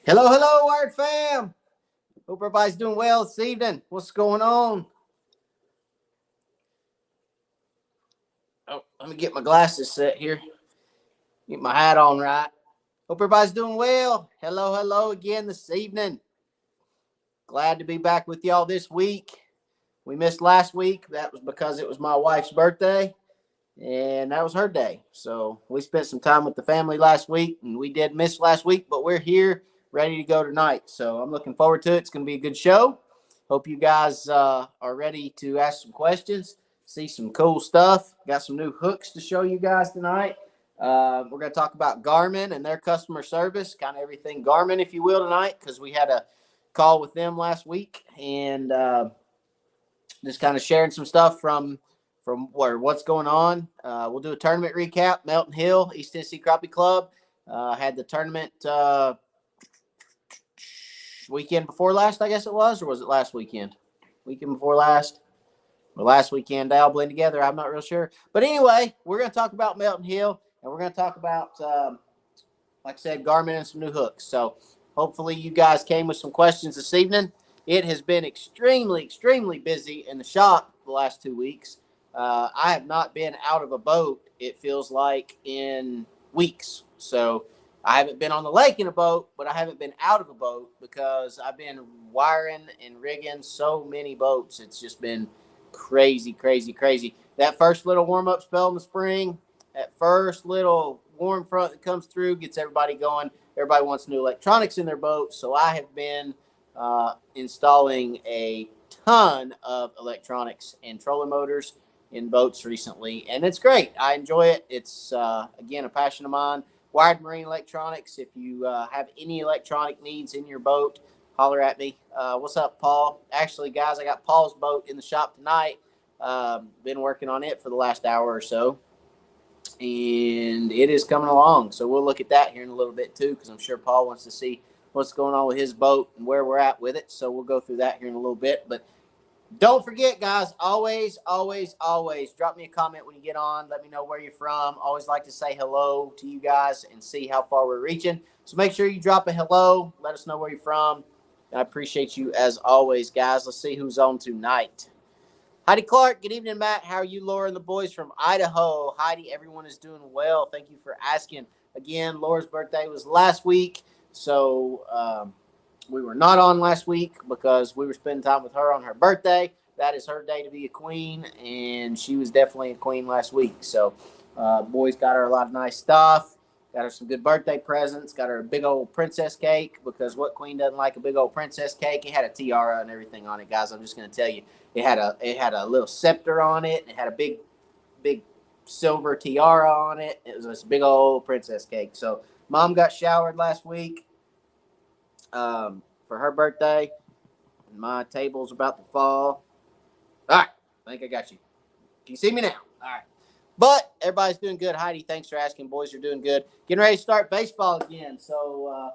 Hello, hello, Wired fam. Hope everybody's doing well this evening. What's going on? Oh, let me get my glasses set here. Get my hat on right. Hope everybody's doing well. Hello, hello again this evening. Glad to be back with y'all this week. We missed last week. That was because it was my wife's birthday, and that was her day. So we spent some time with the family last week, and we did miss last week, but we're here ready to go tonight. So I'm looking forward to it. It's going to be a good show. Hope you guys are ready to ask some questions, see some cool stuff. Got some new hooks to show you guys tonight. We're going to talk about Garmin and their customer service, kind of everything Garmin, if you will, tonight, because we had a call with them last week, and just kind of sharing some stuff from what's going on. We'll do a tournament recap. Melton Hill, East Tennessee Crappie Club had the tournament weekend before last, I guess it was, or was it last weekend? Weekend before last. Or last weekend, they all blend together. I'm not real sure. But anyway, we're going to talk about Melton Hill, and we're going to talk about, like I said, Garmin and some new hooks. So hopefully you guys came with some questions this evening. It has been extremely, extremely busy in the shop the last 2 weeks. I have not been out of a boat, it feels like, in weeks. So I haven't been on the lake in a boat, but I haven't been out of a boat because I've been wiring and rigging so many boats. It's just been crazy, crazy, crazy. That first little warm-up spell in the spring, that first little warm front that comes through gets everybody going. Everybody wants new electronics in their boat, so I have been installing a ton of electronics and trolling motors in boats recently, and it's great. I enjoy it. It's, again, a passion of mine. Wired Marine Electronics. If you have any electronic needs in your boat, holler at me. What's up, Paul? Actually, guys, I got Paul's boat in the shop tonight. Been working on it for the last hour or so, and it is coming along. So we'll look at that here in a little bit too, because I'm sure Paul wants to see what's going on with his boat and where we're at with it. So we'll go through that here in a little bit. But don't forget, guys, always, always, always drop me a comment when you get on. Let me know where you're from. Always like to say hello to you guys and see how far we're reaching. So make sure you drop a hello. Let us know where you're from. I appreciate you as always, guys. Let's see who's on tonight. Heidi Clark, good evening, Matt. How are you, Laura and the boys from Idaho? Heidi, everyone is doing well. Thank you for asking. Again, Laura's birthday was last week, so we were not on last week because we were spending time with her on her birthday. That is her day to be a queen, and she was definitely a queen last week. So boys got her a lot of nice stuff. Got her some good birthday presents. Got her a big old princess cake, because what queen doesn't like a big old princess cake? It had a tiara and everything on it, guys. I'm just going to tell you. It had a little scepter on it. It had a big silver tiara on it. It was this big old princess cake. So mom got showered last week for her birthday. And my table's about to fall. All right, I think I got you. Can you see me now? All right. But everybody's doing good. Heidi, thanks for asking. Boys are doing good. Getting ready to start baseball again. So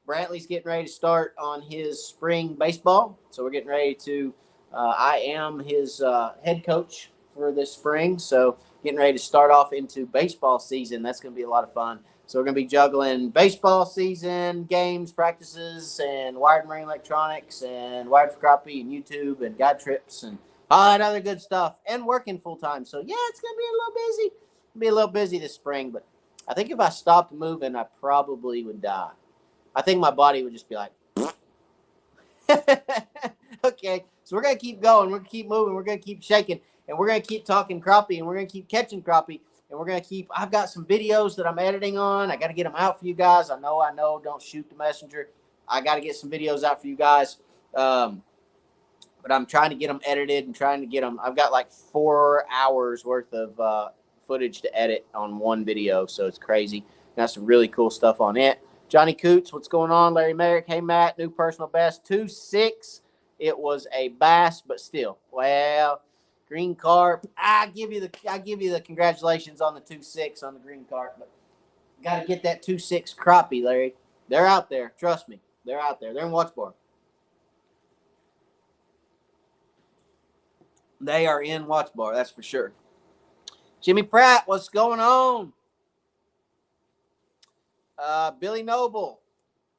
Brantley's getting ready to start on his spring baseball. So we're getting ready to. I am his head coach for this spring. So getting ready to start off into baseball season. That's going to be a lot of fun. So we're going to be juggling baseball season, games, practices, and wired marine electronics, and wired for crappie, and YouTube, and guide trips, and all that other good stuff, and working full time. So yeah, it's gonna be a little busy. It'll be a little busy this spring, but I think if I stopped moving, I probably would die. I think my body would just be like, okay. So we're gonna keep going. We're gonna keep moving. We're gonna keep shaking, and we're gonna keep talking crappie, and we're gonna keep catching crappie, and we're gonna keep. I've got some videos that I'm editing on. I got to get them out for you guys. I know. Don't shoot the messenger. I got to get some videos out for you guys. But I'm trying to get them edited and trying to get them. I've got like 4 hours worth of footage to edit on one video, so it's crazy. Got some really cool stuff on it. Johnny Coots, what's going on? Larry Merrick, hey Matt, new personal best 2.6. It was a bass, but still, well, green carp. I give you the congratulations on the 2.6 on the green carp, but got to get that 2.6 crappie, Larry. They're out there. Trust me, they're out there. They're in Wattsboro. They are in Wattsboro, that's for sure. Jimmy Pratt, what's going on? Billy Noble,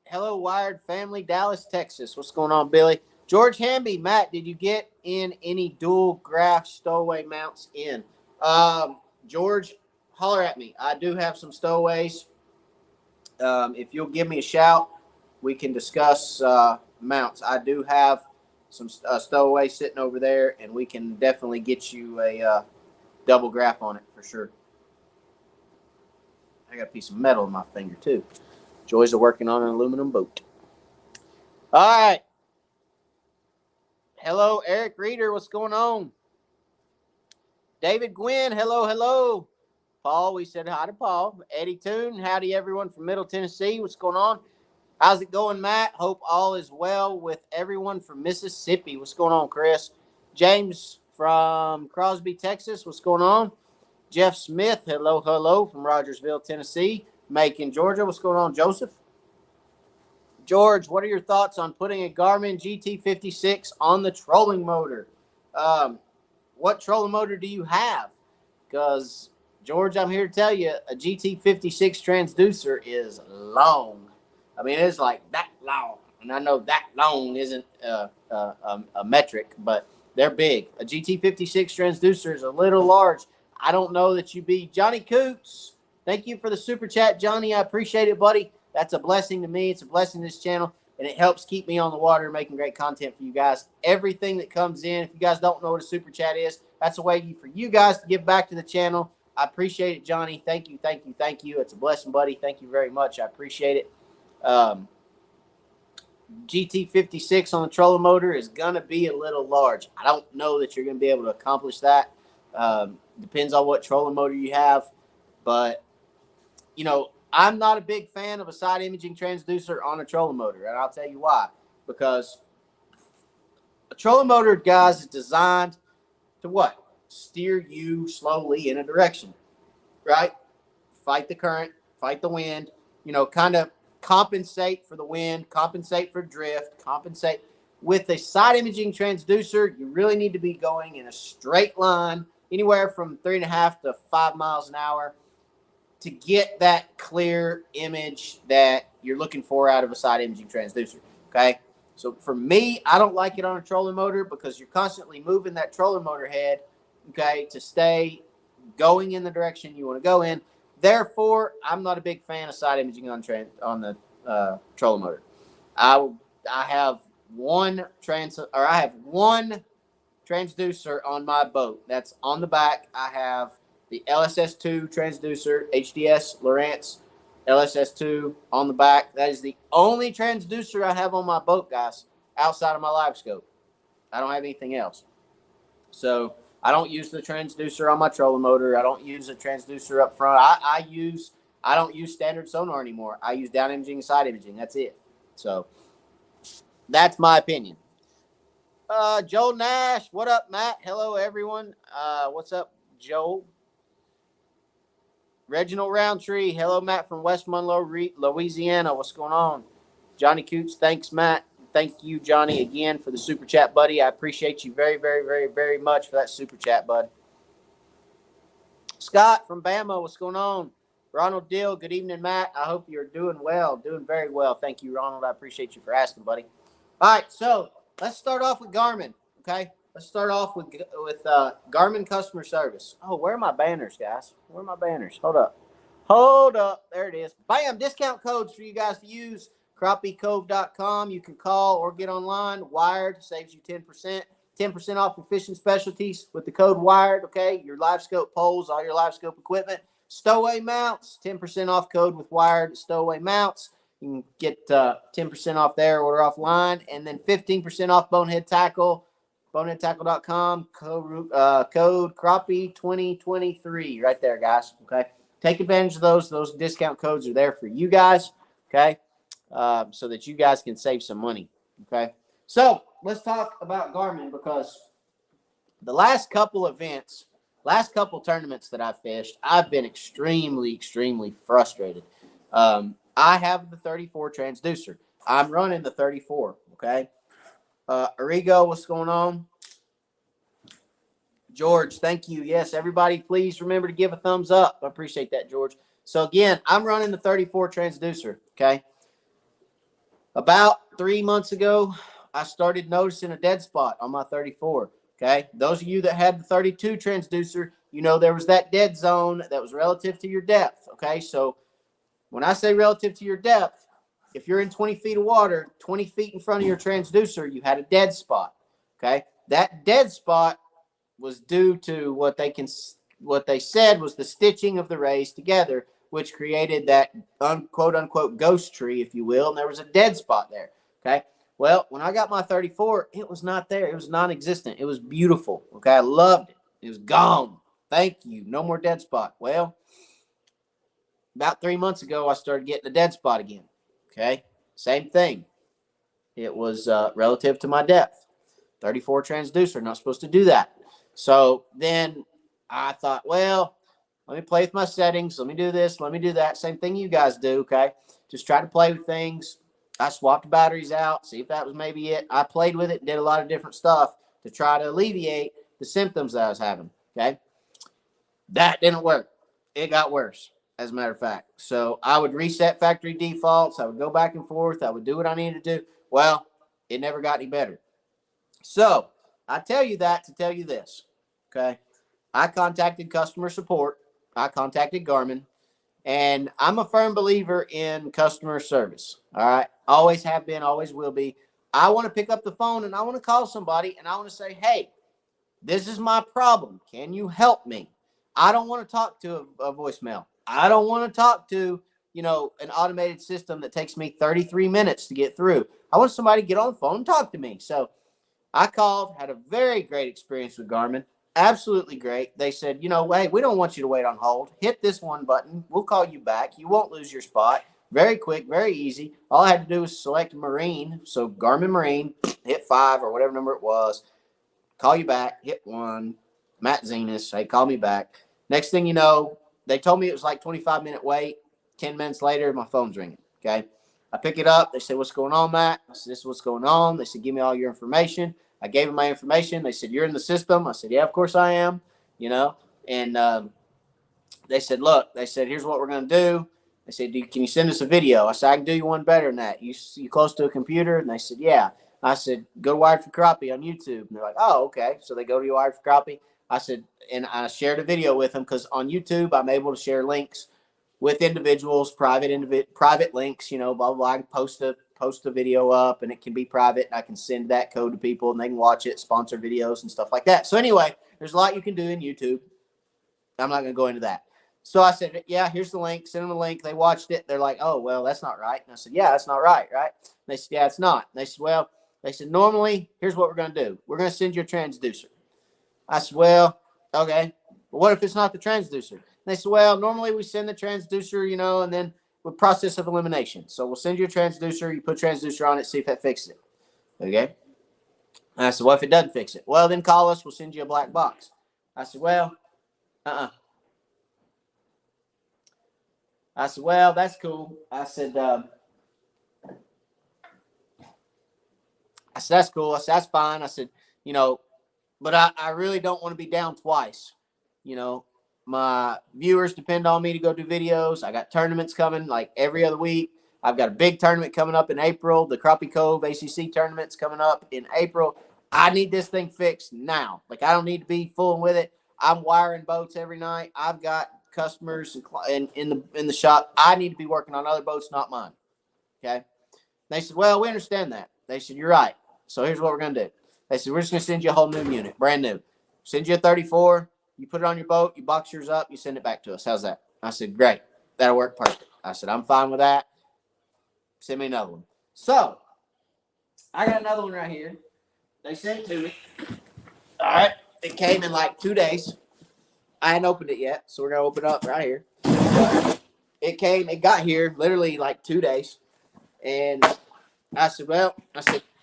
Hello, Wired family, Dallas, Texas. What's going on, Billy? George Hamby, Matt, did you get in any dual graph stowaway mounts in? George, holler at me. I do have some stowaways. If you'll give me a shout, we can discuss mounts. I do have some stowaways sitting over there, and we can definitely get you a double graph on it for sure. I got a piece of metal in my finger too. Joys are working on an aluminum boat. All right. Hello, Eric Reeder. What's going on? David Gwynn. Hello. Paul, we said hi to Paul. Eddie Toon. Howdy, everyone from Middle Tennessee. What's going on? How's it going, Matt? Hope all is well with everyone from Mississippi. What's going on, Chris? James from Crosby, Texas. What's going on? Jeff Smith. Hello from Rogersville, Tennessee. Macon, Georgia. What's going on, Joseph? George, what are your thoughts on putting a Garmin GT56 on the trolling motor? What trolling motor do you have? Because, George, I'm here to tell you, a GT56 transducer is long. I mean, it's like that long. And I know that long isn't a metric, but they're big. A GT56 transducer is a little large. I don't know that you be Johnny Coots. Thank you for the super chat, Johnny. I appreciate it, buddy. That's a blessing to me. It's a blessing to this channel, and it helps keep me on the water making great content for you guys. Everything that comes in, if you guys don't know what a super chat is, that's a way for you guys to give back to the channel. I appreciate it, Johnny. Thank you. It's a blessing, buddy. Thank you very much. I appreciate it. GT56 on the trolling motor is going to be a little large. I don't know that you're going to be able to accomplish that. Depends on what trolling motor you have. But, you know, I'm not a big fan of a side imaging transducer on a trolling motor, and I'll tell you why. Because a trolling motor, guys, is designed to what? Steer you slowly in a direction, right? Fight the current, fight the wind, you know, kind of compensate for the wind, compensate for drift, compensate. With a side imaging transducer, you really need to be going in a straight line, anywhere from 3.5 to 5 miles an hour, to get that clear image that you're looking for out of a side imaging transducer, okay? So for me, I don't like it on a trolling motor because you're constantly moving that trolling motor head, okay, to stay going in the direction you want to go in. Therefore, I'm not a big fan of side imaging on the trolling motor. I have one transducer on my boat. That's on the back. I have the LSS2 transducer, HDS Lowrance LSS2 on the back. That is the only transducer I have on my boat, guys, outside of my live scope. I don't have anything else. So I don't use the transducer on my trolling motor. I don't use a transducer up front. I don't use standard sonar anymore. I use down imaging and side imaging. That's it. So that's my opinion. Joel Nash, what up, Matt? Hello, everyone. What's up, Joel? Reginald Roundtree, hello, Matt from West Monroe, Louisiana. What's going on? Johnny Coots, thanks, Matt. Thank you, Johnny, again for the super chat, buddy. I appreciate you very, very, very, very much for that super chat, bud. Scott from Bama, what's going on? Ronald Dill, good evening, Matt. I hope you're doing well, doing very well. Thank you, Ronald. I appreciate you for asking, buddy. All right, so let's start off with Garmin, okay? Let's start off with Garmin customer service. Oh, where are my banners, guys? Where are my banners? Hold up. There it is. Bam, discount codes for you guys to use. CrappieCove.com. You can call or get online. Wired saves you 10%. 10% off your fishing specialties with the code WIRED, okay? Your live scope poles, all your live scope equipment. Stowaway mounts, 10% off code with WIRED stowaway mounts. You can get 10% off there, order offline, and then 15% off Bonehead Tackle, boneheadtackle.com, code Crappie 2023 right there, guys, okay? Take advantage of those. Those discount codes are there for you guys, okay, so that you guys can save some money, okay? So let's talk about Garmin because the last couple tournaments that I've fished, I've been extremely, extremely frustrated. I have the 34 transducer. I'm running the 34, okay? Arrigo, what's going on? George, thank you. Yes, everybody, please remember to give a thumbs up. I appreciate that, George. So, again, I'm running the 34 transducer, okay? About 3 months ago, I started noticing a dead spot on my 34. Okay. Those of you that had the 32 transducer, you know there was that dead zone that was relative to your depth. Okay. So when I say relative to your depth, if you're in 20 feet of water, 20 feet in front of your transducer, you had a dead spot. Okay. That dead spot was due to what they said was the stitching of the rays together, which created that quote unquote ghost tree, if you will, and there was a dead spot there. Okay. Well, when I got my 34, it was not there. It was non-existent. It was beautiful. Okay. I loved it. It was gone. Thank you. No more dead spot. Well, about 3 months ago, I started getting a dead spot again. Okay. Same thing. It was relative to my depth. 34 transducer, not supposed to do that. So then I thought, well, let me play with my settings. Let me do this. Let me do that. Same thing you guys do. Okay. Just try to play with things. I swapped batteries out, see if that was maybe it. I played with it and did a lot of different stuff to try to alleviate the symptoms that I was having. Okay. That didn't work. It got worse, as a matter of fact. So I would reset factory defaults. I would go back and forth. I would do what I needed to do. Well, it never got any better. So I tell you that to tell you this. Okay. I contacted customer support. I contacted Garmin. And I'm a firm believer in customer service. All right. Always have been, always will be. I want to pick up the phone and I want to call somebody and I want to say, hey, this is my problem. Can you help me? I don't want to talk to a voicemail. I don't want to talk to, an automated system that takes me 33 minutes to get through. I want somebody to get on the phone and talk to me. So I called, had a very great experience with Garmin. Absolutely great. They said, hey, we don't want you to wait on hold. Hit this one button. We'll call you back. You won't lose your spot. Very quick, very easy. All I had to do was select Marine. So Garmin Marine, hit 5 or whatever number it was. Call you back, hit 1. Matt Zenas, hey, call me back. Next thing you know, they told me it was like 25-minute wait. 10 minutes later, my phone's ringing. Okay. I pick it up. They say, what's going on, Matt? I said, this is what's going on. They said, give me all your information. I gave them my information. They said, you're in the system. I said, yeah, of course I am, And they said, look, here's what we're going to do. They said, can you send us a video? I said, I can do you one better than that. You close to a computer? And they said, yeah. I said, go to Wired for Crappie on YouTube. And they're like, oh, okay. So they go to Wired for Crappie. I said, and I shared a video with them because on YouTube, I'm able to share links with individuals, private links, blah, blah, blah. I can post a video up and it can be private. I can send that code to people and they can watch it, sponsor videos and stuff like that. So anyway, there's a lot you can do in YouTube. I'm not going to go into that. So I said, yeah, here's the link. Send them a link. They watched it. They're like, oh, well, that's not right. And I said, yeah, that's not right, right? And they said, yeah, it's not. And they said, normally, here's what we're going to do. We're going to send you a transducer. I said, well, okay. But what if it's not the transducer? And they said, well, normally we send the transducer, and then with process of elimination. So we'll send you a transducer. You put transducer on it, see if that fixes it. Okay. And I said, well, if it doesn't fix it, well, then call us. We'll send you a black box. I said, well, I said, well, that's cool. I said, that's cool. I said, that's fine. I said, but I really don't want to be down twice. My viewers depend on me to go do videos. I got tournaments coming like every other week. I've got a big tournament coming up in April. The Crappie Cove ACC tournament's coming up in April. I need this thing fixed now. Like, I don't need to be fooling with it. I'm wiring boats every night. I've got customers in the shop. I need to be working on other boats, not mine. Okay. They said, well, we understand that. They said, you're right. So here's what we're going to do. They said, we're just going to send you a whole new unit, brand new. Send you a 34. You put it on your boat. You box yours up. You send it back to us. How's that? I said, great. That'll work perfect. I said, I'm fine with that. Send me another one. So I got another one right here. They sent it to me. All right. It came in like 2 days. I hadn't opened it yet, so we're going to open it up right here. But it got here literally like 2 days. And I said,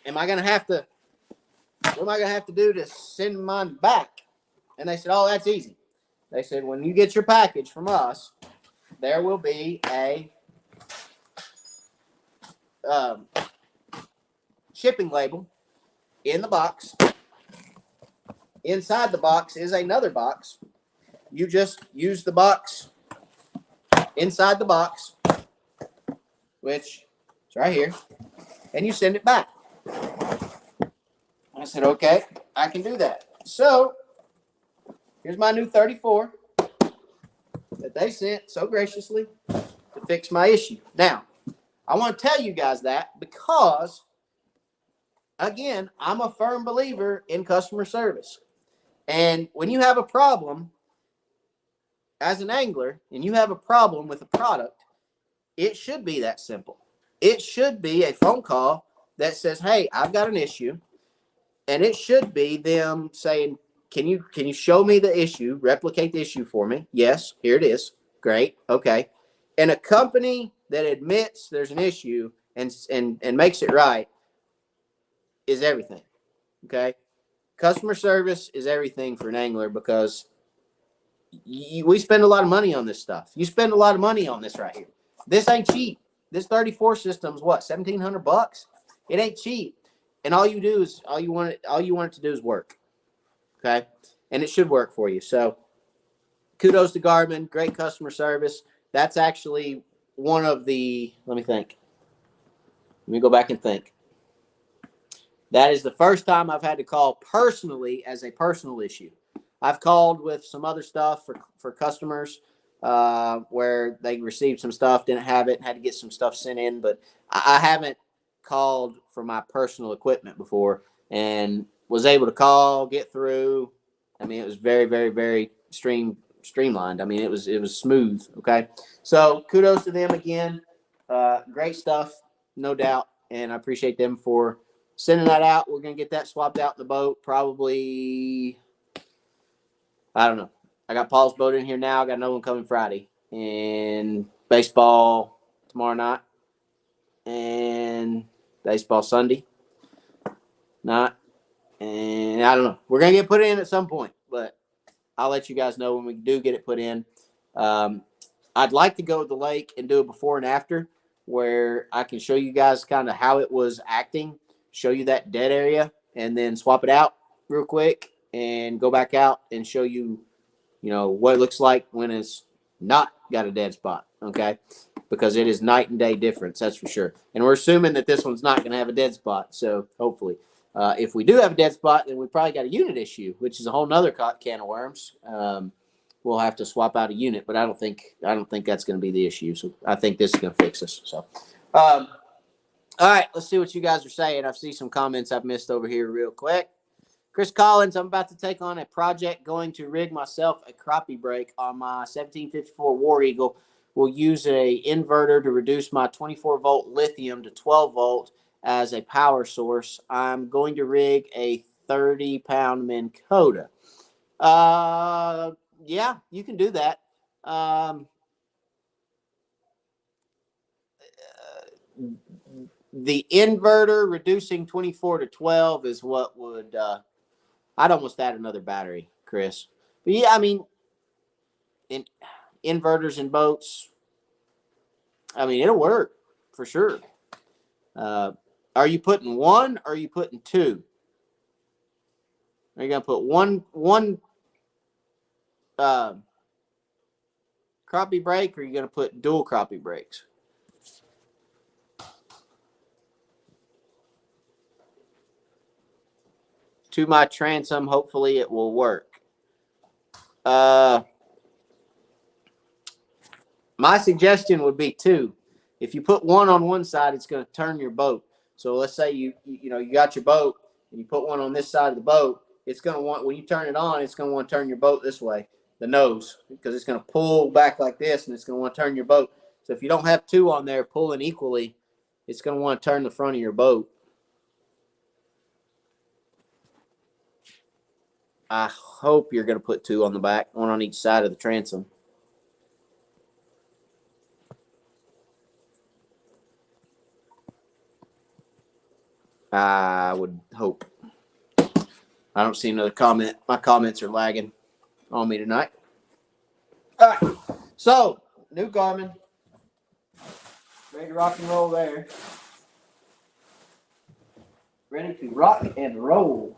am I going to have to, what am I going to have to do to send mine back? And they said, oh, that's easy. They said, when you get your package from us, there will be a shipping label in the box. Inside the box is another box. You just use the box inside the box, which is right here. and you send it back. I said, okay, I can do that. So here's my new 34 that they sent so graciously to fix my issue. Now, I want to tell you guys that because, again, I'm a firm believer in customer service. And when you have a problem as an angler and you have a problem with a product, it should be that simple. It should be a phone call that says, hey, I've got an issue. And it should be them saying, can you show me the issue, replicate the issue for me? Yes, here it is. Great. Okay. And a company that admits there's an issue and makes it right is everything. Okay. Customer service is everything for an angler because we spend a lot of money on this stuff. You spend a lot of money on this right here. This ain't cheap. This 34 system's what, $1,700? It ain't cheap. And all you want it to do is work. Okay. And it should work for you. So kudos to Garmin. Great customer service. That's actually one of the, let me think. Let me go back and think. That is the first time I've had to call personally as a personal issue. I've called with some other stuff for customers where they received some stuff, didn't have it, and had to get some stuff sent in. But I haven't called for my personal equipment before and was able to call, get through. I mean, it was very, very, very streamlined. I mean, it was smooth. Okay. So kudos to them again. Great stuff, no doubt. And I appreciate them for sending that out. We're going to get that swapped out in the boat probably, I don't know. I got Paul's boat in here now. I got another one coming Friday. And baseball tomorrow night. And baseball Sunday night. And I don't know. We're going to get put in at some point. But I'll let you guys know when we do get it put in. I'd like to go to the lake and do a before and after where I can show you guys kind of how it was acting, show you that dead area, and then swap it out real quick and go back out and show you, what it looks like when it's not got a dead spot, okay? Because it is night and day difference, that's for sure. And we're assuming that this one's not going to have a dead spot, so hopefully. If we do have a dead spot, then we probably got a unit issue, which is a whole nother can of worms. We'll have to swap out a unit, but I don't think that's going to be the issue. So I think this is going to fix us. So, all right, let's see what you guys are saying. I've seen some comments I've missed over here real quick. Chris Collins, I'm about to take on a project going to rig myself a crappie brake on my 1754 War Eagle. We'll use a inverter to reduce my 24-volt lithium to 12-volt as a power source. I'm going to rig a 30-pound Minn Kota. Yeah, you can do that. The inverter reducing 24 to 12 is what would, I'd almost add another battery, Chris. But yeah, I mean, inverters in boats, I mean, it'll work for sure. Are you putting one or are you putting two? Are you going to put one crappie brake, or are you going to put dual crappie brakes? To my transom, hopefully it will work. My suggestion would be two. If you put one on one side, it's going to turn your boat. So let's say you got your boat and you put one on this side of the boat. It's going to want, when you turn it on, it's going to want to turn your boat this way, the nose, because it's going to pull back like this, and it's going to want to turn your boat. So if you don't have two on there pulling equally, it's going to want to turn the front of your boat. I hope you're going to put two on the back, one on each side of the transom. I would hope. I don't see another comment. My comments are lagging on me tonight. All right. So, new Garmin. Ready to rock and roll there. Ready to rock and roll.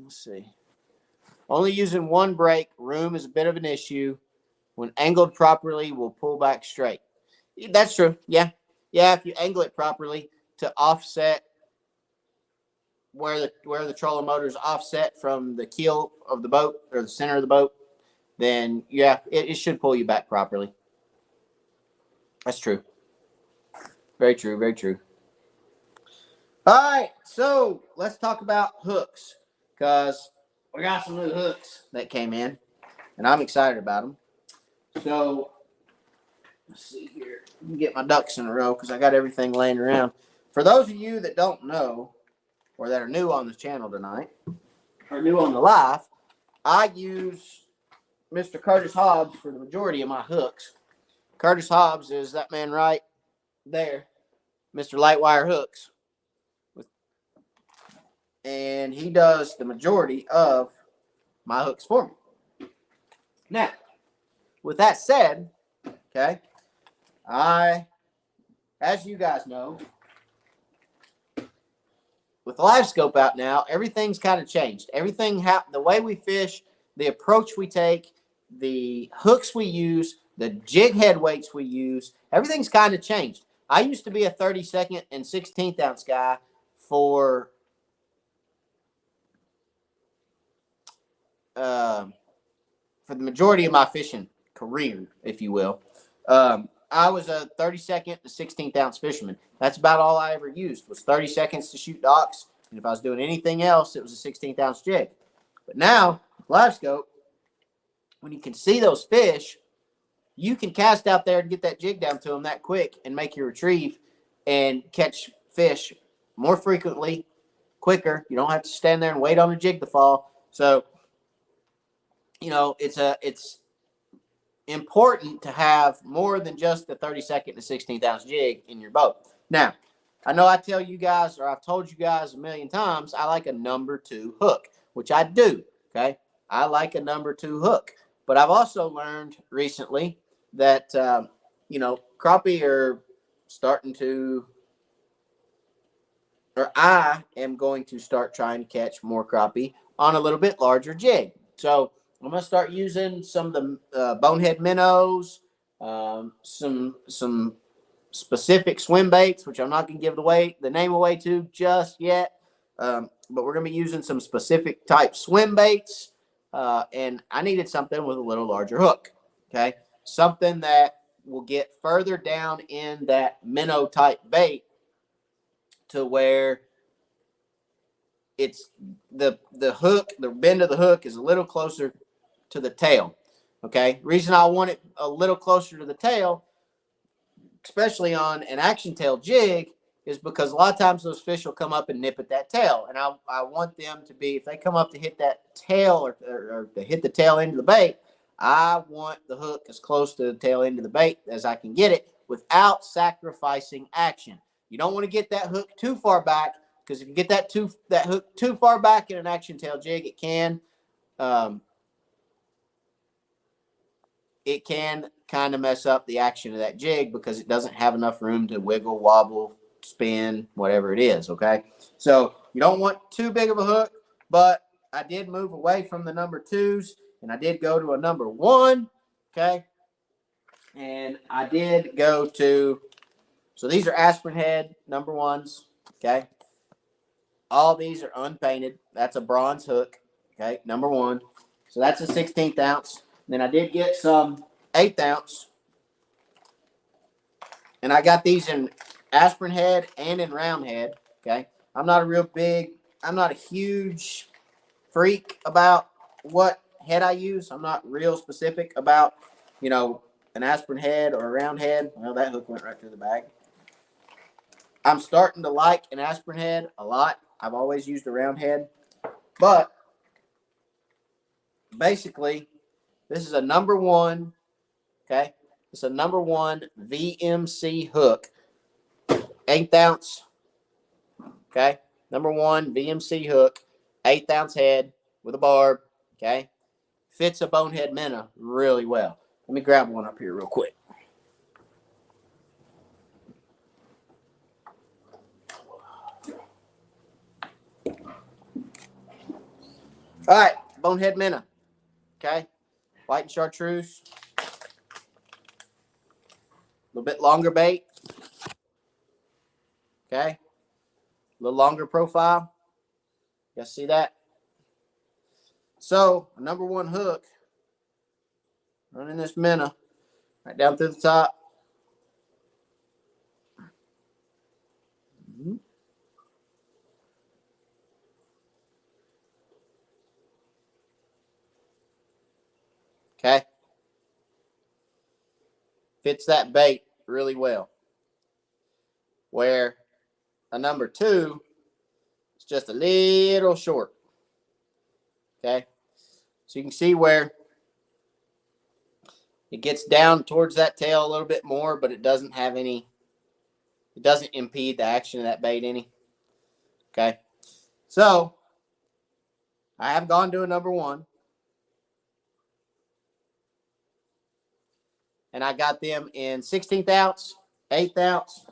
let's see. Only using one brake, room is a bit of an issue. When angled properly, will pull back straight. That's true. Yeah. Yeah, if you angle it properly to offset where the trolling motor is offset from the keel of the boat or the center of the boat, then yeah, it should pull you back properly. That's true. Very true. Very true. All right, so let's talk about hooks because we got some new hooks that came in, and I'm excited about them. So let's see here. Let me get my ducks in a row because I got everything laying around. For those of you that don't know or that are new on the channel tonight or new on the live, I use Mr. Curtis Hobbs for the majority of my hooks. Curtis Hobbs is that man right there, Mr. Lightwire Hooks. And he does the majority of my hooks for me. Now, with that said, okay, as you guys know, with the live scope out now, everything's kind of changed. The way we fish, the approach we take, the hooks we use, the jig head weights we use, everything's kind of changed. I used to be a 32nd and 16th ounce guy for the majority of my fishing career, if you will. I was a 32nd to 16th ounce fisherman. That's about all I ever used was 32nds to shoot docks. And if I was doing anything else, it was a 16th ounce jig. But now, live scope, when you can see those fish, you can cast out there and get that jig down to them that quick and make your retrieve and catch fish more frequently, quicker. You don't have to stand there and wait on a jig to fall. So, you know, it's important to have more than just the 32nd to 16th ounce jig in your boat. Now, I know I tell you guys, or I've told you guys a million times, I like a number 2 hook, which I do. Okay. I like a number 2 hook, but I've also learned recently that, crappie are starting to, or I am going to start trying to catch more crappie on a little bit larger jig. So I'm going to start using some of the bonehead minnows, some specific swim baits, which I'm not going to give the name away to just yet. But we're going to be using some specific type swim baits. And I needed something with a little larger hook. Okay. Something that will get further down in that minnow type bait to where it's the hook, the bend of the hook is a little closer to the tail. Okay. Reason I want it a little closer to the tail, especially on an action tail jig, is because a lot of times those fish will come up and nip at that tail. And I want them to be, if they come up to hit that tail or to hit the tail end of the bait, I want the hook as close to the tail end of the bait as I can get it without sacrificing action. You don't want to get that hook too far back, because if you get that hook too far back in an action tail jig, it can kind of mess up the action of that jig because it doesn't have enough room to wiggle, wobble, spin, whatever it is. Okay. So you don't want too big of a hook, but I did move away from the number 2s and I did go to a number 1. Okay. And I did go to, so these are aspirin head number 1s. Okay. All these are unpainted. That's a bronze hook. Okay. Number 1. So that's a 16th ounce. Then I did get some 1/8 ounce. And I got these in aspirin head and in round head. Okay. I'm not a huge freak about what head I use. I'm not real specific about, an aspirin head or a round head. Well, that hook went right through the bag. I'm starting to like an aspirin head a lot. I've always used a round head. But basically, this is a number 1. Okay. It's a number 1 VMC hook. 1/8 ounce. Okay. Number 1 VMC hook. 1/8 ounce head with a barb. Okay. Fits a bonehead minnow really well. Let me grab one up here real quick. All right, bonehead minnow. Okay, white and chartreuse. A little bit longer bait. Okay, a little longer profile. You guys see that? So, number one hook, running this minnow right down through the top. Okay. Fits that bait really well. Where a number two is just a little short. Okay. So you can see where it gets down towards that tail a little bit more, but it doesn't impede the action of that bait any. Okay. So I have gone to a number one. And I got them in 16th ounce, 8th ounce,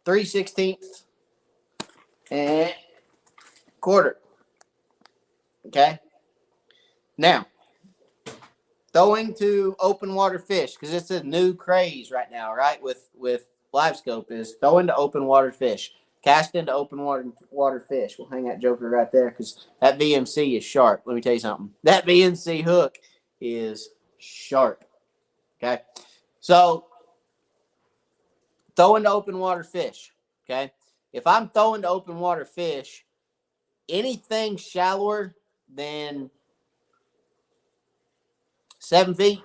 3/16, and quarter. Okay. Now, throwing to open water fish, because it's a new craze right now, right? With live scope is throwing to open water fish. Cast into open water fish. We'll hang that joker right there because that VMC is sharp. Let me tell you something. That VMC hook is sharp. Okay. So throwing to open water fish. Okay. If I'm throwing to open water fish, anything shallower than 7 feet,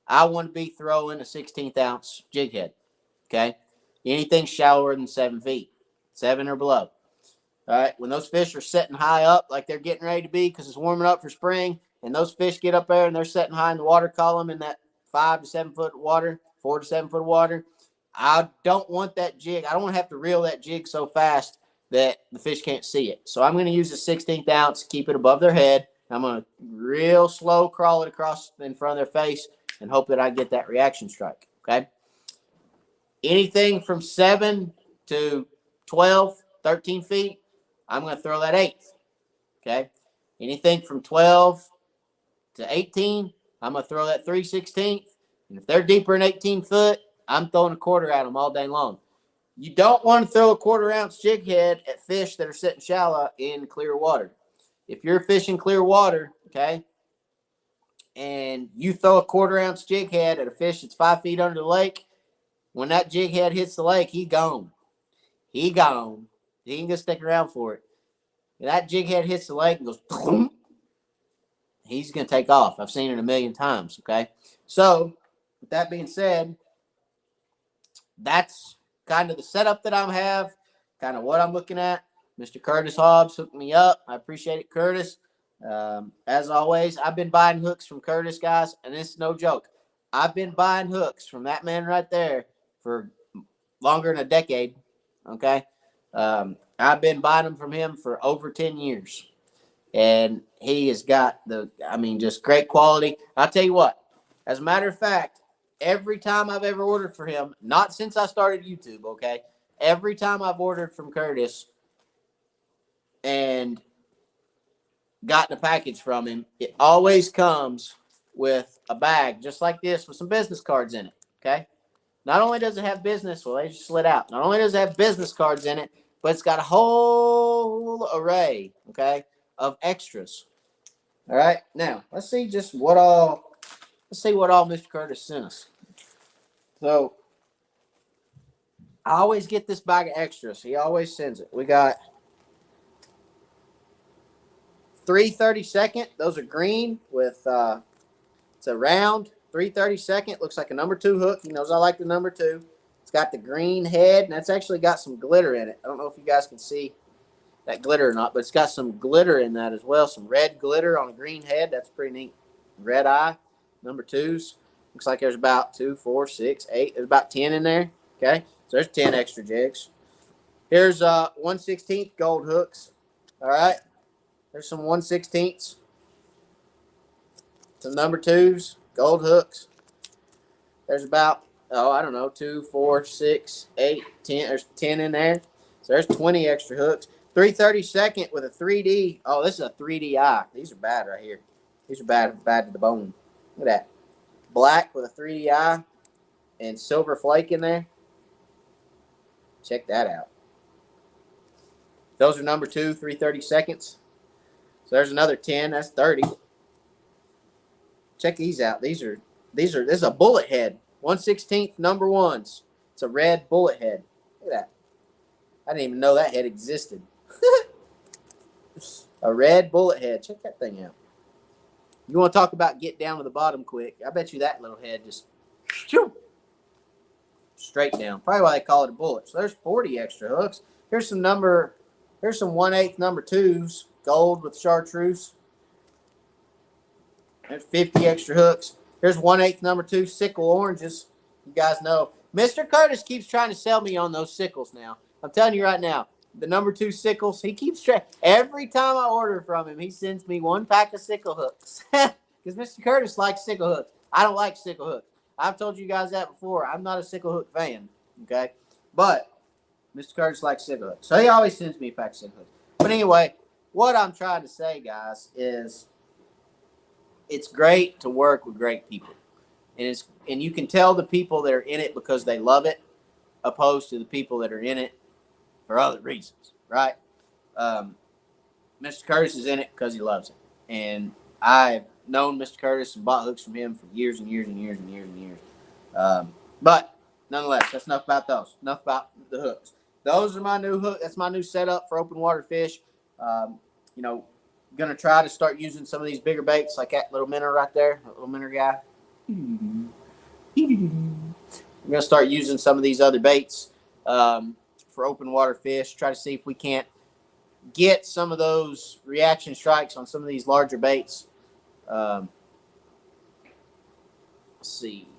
I want to be throwing a 16th ounce jig head. Okay. Anything shallower than 7 feet, 7 or below. All right. When those fish are setting high up, like they're getting ready to be because it's warming up for spring, and those fish get up there and they're setting high in the water column in that 5 to 7 foot water, 4 to 7 foot water, I don't want that jig. I don't want to have to reel that jig so fast that the fish can't see it. So I'm going to use a 16th ounce, keep it above their head. I'm going to real slow crawl it across in front of their face and hope that I get that reaction strike. Okay. Anything from 7 to 12, 13 feet, I'm going to throw that 8th. Okay. Anything from 12 to 18, I'm going to throw that 3/16. And if they're deeper than 18 foot, I'm throwing a quarter at them all day long. You don't want to throw a 1/4 ounce jig head at fish that are sitting shallow in clear water. If you're fishing clear water, okay, and you throw a 1/4 ounce jig head at a fish that's 5 feet under the lake, when that jig head hits the lake, he gone. He gone. He ain't gonna stick around for it. If that jig head hits the lake and goes, boom, he's gonna take off. I've seen it a million times. Okay, so with that being said, that's kind of the setup that I have, kind of what I'm looking at. Mr. Curtis Hobbs hooked me up. I appreciate it, Curtis. As always, I've been buying hooks from Curtis, guys, and it's no joke. I've been buying hooks from that man right there for longer than a decade. Okay. I've been buying them from him for over 10 years. And he has got just great quality. I'll tell you what, as a matter of fact, every time I've ever ordered for him, not since I started YouTube, okay, every time I've ordered from Curtis and gotten a package from him, it always comes with a bag just like this with some business cards in it, okay? Not only does it have business, well, they just slid out. Not only does it have business cards in it, but it's got a whole array, okay, of extras. All right, now let's see what all Mr. Curtis sent us. So I always get this bag of extras. He always sends it. We got 3/32. Those are green with it's a round 3/32. Looks like a number 2 hook. He knows I like the number 2. It's got the green head, and it's actually got some glitter in it. I don't know if you guys can see that glitter or not, but it's got some glitter in that as well. Some red glitter on a green head. That's pretty neat. Red eye, number 2s. Looks like there's about 2, 4, 6, 8. There's about 10 in there. Okay, so there's 10 extra jigs. Here's 1/16 gold hooks. All right, there's some 1/16. Some number 2s, gold hooks. There's about, I don't know, 2, 4, 6, 8, 10. There's 10 in there. So there's 20 extra hooks. 3/32 with a 3D. Oh, this is a 3DI. These are bad right here. These are bad to the bone. Look at that. Black with a 3DI and silver flake in there. Check that out. Those are number 2, 3/32. So there's another 10. That's 30. Check these out. This is a bullet head. 1/16 number ones. It's a red bullet head. Look at that. I didn't even know that head existed. A red bullet head. Check that thing out. You want to talk about get down to the bottom quick? I bet you that little head just straight down. Probably why they call it a bullet. So there's 40 extra hooks. Here's some 1/8 number 2s, gold with chartreuse. There's 50 extra hooks. Here's 1/8 number 2 sickle oranges. You guys know. Mr. Curtis keeps trying to sell me on those sickles now. I'm telling you right now, the number 2 sickles, he keeps trying. Every time I order from him, he sends me 1 pack of sickle hooks. Because Mr. Curtis likes sickle hooks. I don't like sickle hooks. I've told you guys that before. I'm not a sickle hook fan. Okay? But Mr. Curtis likes sickle hooks. So he always sends me a pack of sickle hooks. But anyway, what I'm trying to say, guys, is it's great to work with great people. And you can tell the people that are in it because they love it, opposed to the people that are in it for other reasons, right? Mr. Curtis is in it because he loves it. And I've known Mr. Curtis and bought hooks from him for years and years and years and years and years. But nonetheless, that's enough about those. Enough about the hooks. Those are my new hook. That's my new setup for open water fish. Going to try to start using some of these bigger baits like that little minnow right there, that little minnow guy. I'm going to start using some of these other baits for open water fish. Try to see if we can't get some of those reaction strikes on some of these larger baits. Let's see.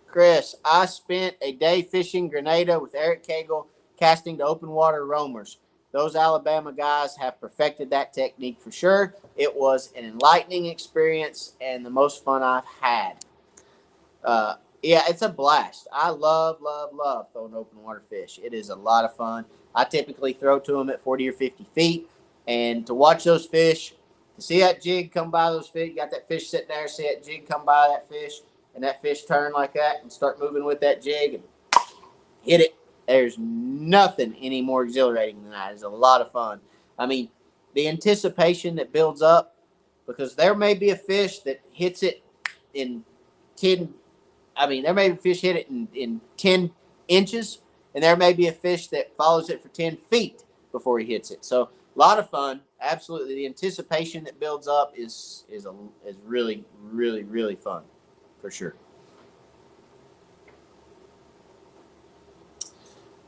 Chris, I spent a day fishing Grenada with Eric Cagle, casting to open water roamers. Those Alabama guys have perfected that technique for sure. It was an enlightening experience and the most fun I've had. Yeah, it's a blast. I love throwing open water fish. It is a lot of fun. I typically throw to them at 40 or 50 feet. And to watch those fish, to see that jig come by those fish, you got that fish sitting there, see that jig come by that fish, and that fish turn like that and start moving with that jig and hit it. There's nothing any more exhilarating than that. It's a lot of fun. I mean, the anticipation that builds up, because there may be a fish that hits it in 10, there may be a fish hit it in 10 inches, and there may be a fish that follows it for 10 feet before he hits it. So a lot of fun. Absolutely. The anticipation that builds up is really, really, really fun for sure.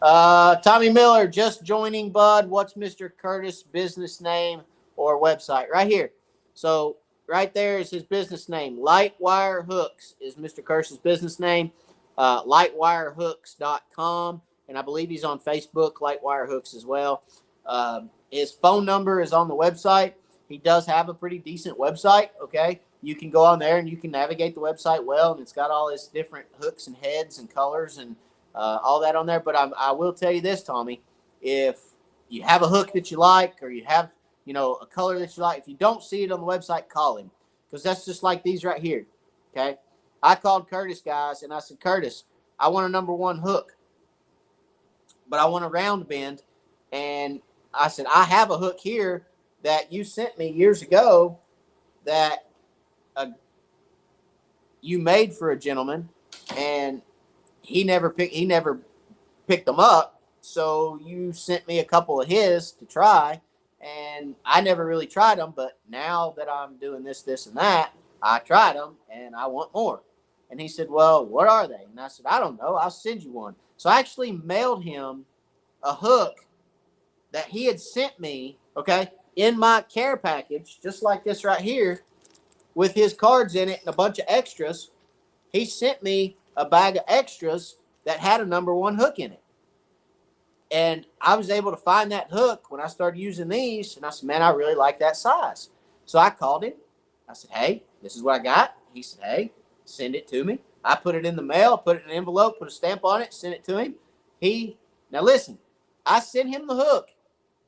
Tommy Miller, just joining, bud. What's Mr. Curtis' business name or website? Right here. So right there is his business name. Lightwire Hooks is Mr. Curtis' business name. Lightwirehooks.com. And I believe he's on Facebook, Lightwire Hooks as well. His phone number is on the website. He does have a pretty decent website, okay? You can go on there and you can navigate the website well, and it's got all his different hooks and heads and colors and all that on there. But I will tell you this, Tommy, if you have a hook that you like or you have, a color that you like, if you don't see it on the website, call him, because that's just like these right here, okay? I called Curtis, guys, and I said, Curtis, I want a number 1 hook, but I want a round bend. And I said, I have a hook here that you sent me years ago that you made for a gentleman, and he never picked them up. So you sent me a couple of his to try, and I never really tried them. But now that I'm doing this, and that, I tried them, and I want more. And he said, well, what are they? And I said, I don't know. I'll send you one. So I actually mailed him a hook that he had sent me, okay, in my care package, just like this right here, with his cards in it and a bunch of extras. He sent me a bag of extras that had a number 1 hook in it. And I was able to find that hook when I started using these, and I said, man, I really like that size. So I called him. I said, hey, this is what I got. He said, hey, send it to me. I put it in the mail, put it in an envelope, put a stamp on it, sent it to him. Now listen, I sent him the hook.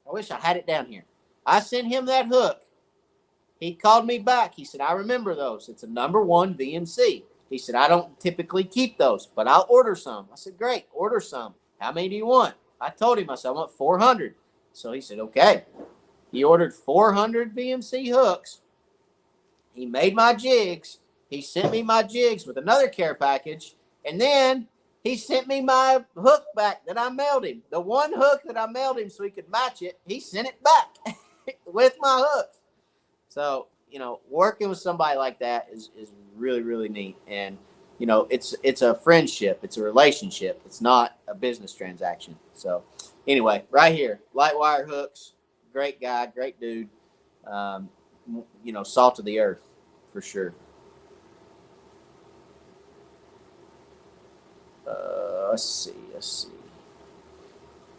I wish I had it down here. I sent him that hook. He called me back. He said, I remember those. It's a #1 VMC. He said, I don't typically keep those, but I'll order some. I said, great, order some. How many do you want? I told him, I said, I want 400. So he said, okay. He ordered 400 VMC hooks. He made my jigs. He sent me my jigs with another care package. And then he sent me my hook back that I mailed him. The one hook that I mailed him so he could match it, he sent it back with my hooks. So, working with somebody like that is really, really neat. And, it's a friendship. It's a relationship. It's not a business transaction. So, anyway, right here, light wire hooks, great guy, great dude. Salt of the earth for sure. Let's see.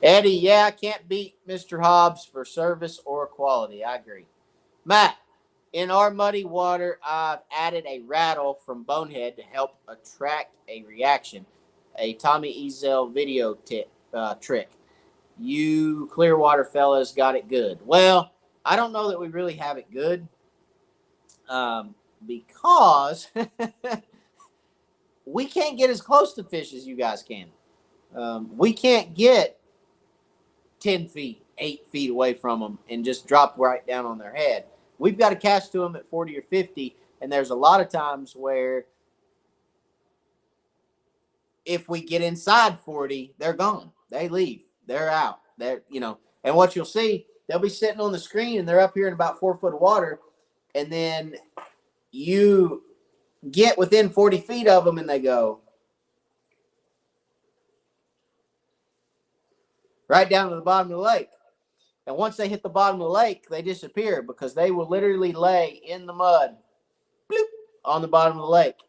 Eddie, yeah, I can't beat Mr. Hobbs for service or quality. I agree. Matt, in our muddy water, I've added a rattle from Bonehead to help attract a reaction. A Tommy Ezel video trick. You Clearwater fellas got it good. Well, I don't know that we really have it good because we can't get as close to fish as you guys can. We can't get 10 feet, 8 feet away from them and just drop right down on their head. We've got to cast to them at 40 or 50, and there's a lot of times where if we get inside 40, they're gone. They leave. They're out. And what you'll see, they'll be sitting on the screen, and they're up here in about 4 foot of water, and then you get within 40 feet of them, and they go right down to the bottom of the lake. And once they hit the bottom of the lake, they disappear because they will literally lay in the mud bloop, on the bottom of the lake.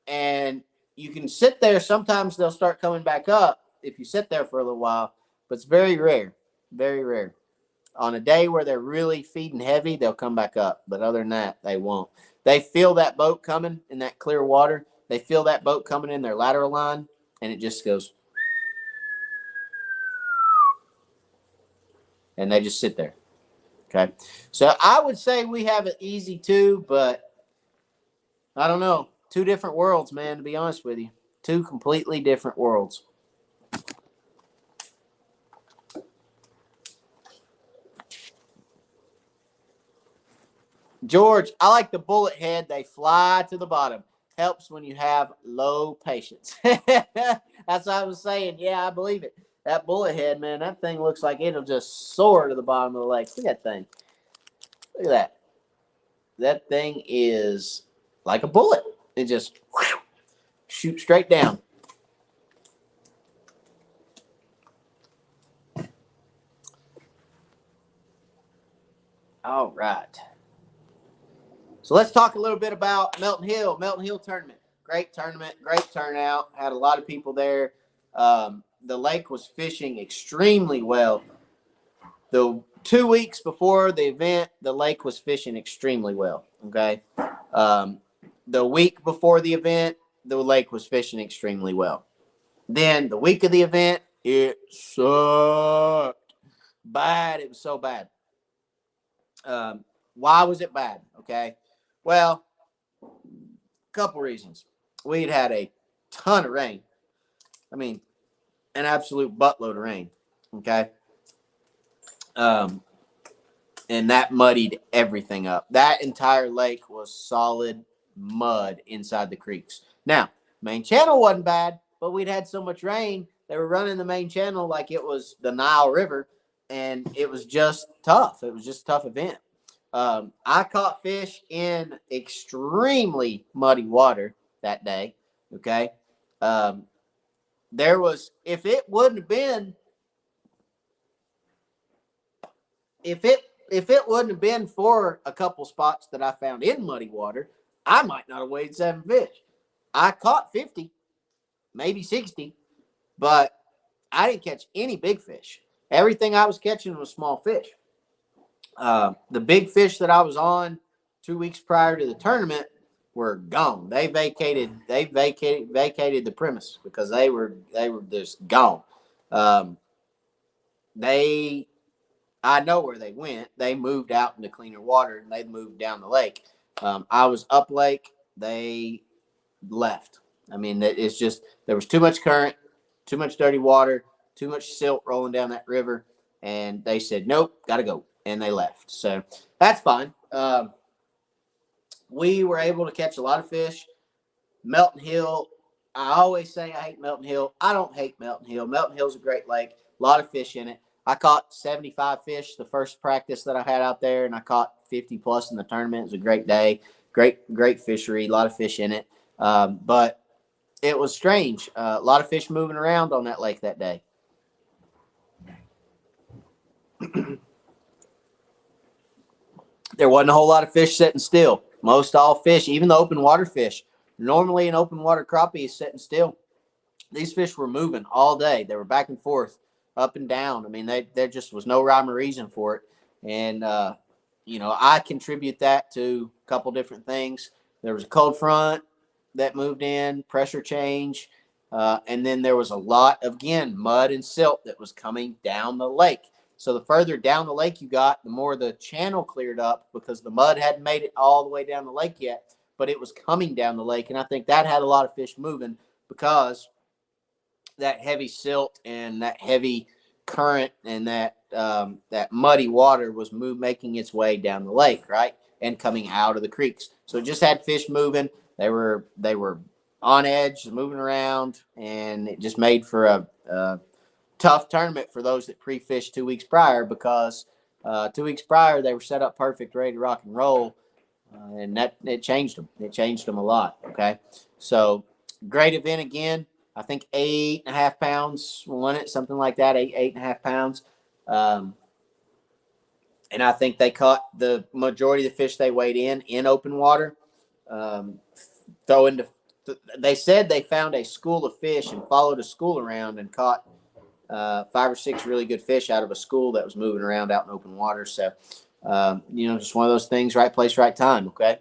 And you can sit there. Sometimes they'll start coming back up if you sit there for a little while, but it's very rare, very rare. On a day where they're really feeding heavy, they'll come back up. But other than that, they won't. They feel that boat coming in that clear water. They feel that boat coming in their lateral line, and it just goes. And they just sit there. Okay. So I would say we have it easy too, but I don't know. 2 different worlds, man, to be honest with you. 2 completely different worlds. George, I like the bullet head. They fly to the bottom. Helps when you have low patience. That's what I was saying. Yeah, I believe it. That bullet head, man, that thing looks like it'll just soar to the bottom of the lake. Look at that thing. Look at that. That thing is like a bullet. It just shoots straight down. All right. So let's talk a little bit about Melton Hill. Melton Hill tournament. Great tournament. Great turnout. Had a lot of people there. The lake was fishing extremely well. The 2 weeks before the event, the lake was fishing extremely well. Okay. The week before the event, the lake was fishing extremely well. Then the week of the event, it sucked. Bad. It was so bad. Why was it bad? Okay. Well, a couple reasons. We'd had a ton of rain. I mean, an absolute buttload of rain. Okay. And that muddied everything up. That entire lake was solid mud inside the creeks. Now, main channel wasn't bad, but we'd had so much rain. They were running the main channel like it was the Nile River, and it was just tough. It was just a tough event. I caught fish in extremely muddy water that day. Okay. There was, if it wouldn't have been for a couple spots that I found in muddy water, I might not have weighed 7 fish. I caught 50, maybe 60, but I didn't catch any big fish. Everything I was catching was small fish. The big fish that I was on 2 weeks prior to the tournament were gone. They vacated the premise because they were just gone. Um, they I know where they went. They moved out into cleaner water and they moved down the lake. I was up lake. They left. I mean, it's just there was too much current, too much dirty water, too much silt rolling down that river, and they said nope, gotta go, and they left. So that's fine. We were able to catch a lot of fish. Melton Hill. I always say I hate Melton Hill. I don't hate Melton Hill. Melton Hill's a great lake. A lot of fish in it. I caught 75 fish the first practice that I had out there, and I caught 50 plus in the tournament. It was a great day. Great fishery. A lot of fish in it. But it was strange. A lot of fish moving around on that lake that day. There wasn't a whole lot of fish sitting still. Most all fish, even the open water fish. Normally an open water crappie is sitting still. These fish were moving all day. They were back and forth, up and down. I mean, there just was no rhyme or reason for it. And, I contribute that to a couple different things. There was a cold front that moved in, pressure change. And then there was a lot of, again, mud and silt that was coming down the lake. So the further down the lake you got, the more the channel cleared up because the mud hadn't made it all the way down the lake yet, but it was coming down the lake. And I think that had a lot of fish moving because that heavy silt and that heavy current and that muddy water was making its way down the lake, right, and coming out of the creeks. So it just had fish moving. They were on edge, moving around, and it just made for a tough tournament for those that pre-fished 2 weeks prior because 2 weeks prior they were set up perfect, ready to rock and roll, and that it changed them. It changed them a lot. Okay, so great event again. I think 8.5 pounds won it, something like that, 8.5 pounds. And I think they caught the majority of the fish they weighed in open water. They said they found a school of fish and followed a school around and caught 5 or 6 really good fish out of a school that was moving around out in open water. So, just one of those things, right place, right time. Okay.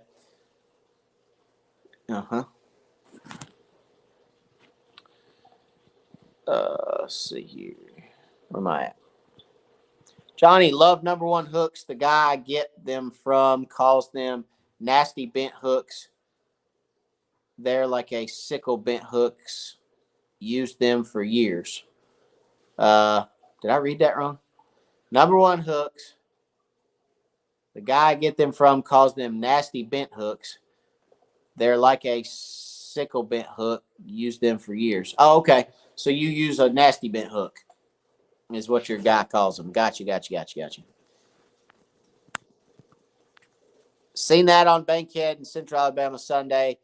Let's see here. Where am I at? Johnny, love number one hooks. The guy I get them from calls them nasty bent hooks. They're like a sickle bent hooks. Used them for years. Did I read that wrong? Number one hooks. The guy I get them from calls them nasty bent hooks. They're like a sickle bent hook. Used them for years. Oh, okay. So you use a nasty bent hook is what your guy calls them. Gotcha. Seen that on Bankhead in Central Alabama Sunday.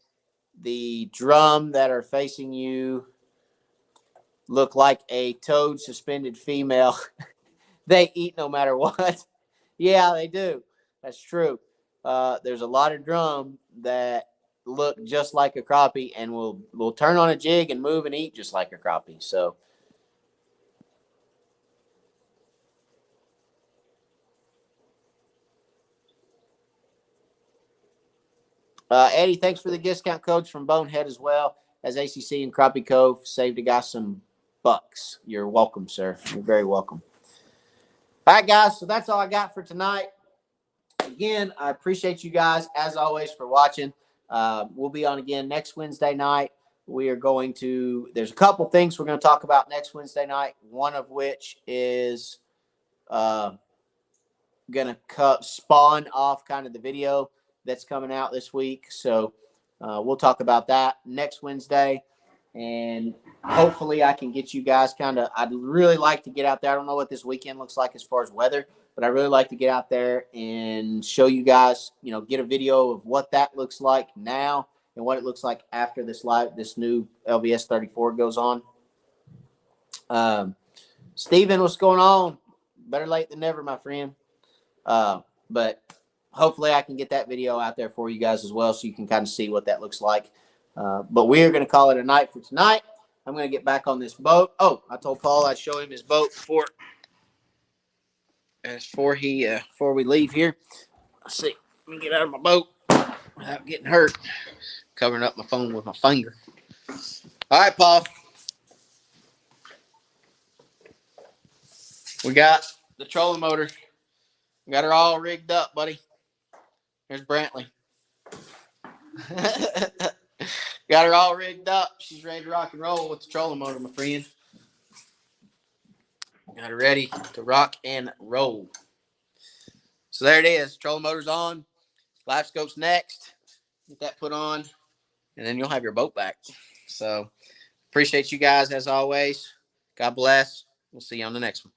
The drum that are facing you look like a toad suspended female. They eat no matter what. Yeah, they do. That's true. There's a lot of drum that look just like a crappie and will turn on a jig and move and eat just like a crappie. So Eddie, thanks for the discount codes from Bonehead as well as ACC and Crappie Cove. Saved a guy some bucks. You're welcome, sir. You're very welcome. All right, guys. So that's all I got for tonight. Again, I appreciate you guys, as always, for watching. We'll be on again next Wednesday night. There's a couple things we're going to talk about next Wednesday night, one of which is going to spawn off kind of the video that's coming out this week. So we'll talk about that next Wednesday. And hopefully I can get you guys I'd really like to get out there. I don't know what this weekend looks like as far as weather, but I really like to get out there and show you guys, get a video of what that looks like now and what it looks like after this new LVS 34 goes on. Steven, what's going on? Better late than never, my friend. But hopefully I can get that video out there for you guys as well so you can kind of see what that looks like. But we're going to call it a night for tonight. I'm going to get back on this boat. Oh, I told Paul I'd show him his boat before we leave here. Let's see. Let me get out of my boat. without getting hurt. Covering up my phone with my finger. All right, Paul. We got the trolling motor. We got her all rigged up, buddy. Here's Brantley. Got her all rigged up. She's ready to rock and roll with the trolling motor, my friend. Got her ready to rock and roll. So there it is. Trolling motor's on. Live scope's next. Get that put on, and then you'll have your boat back. So appreciate you guys as always. God bless. We'll see you on the next one.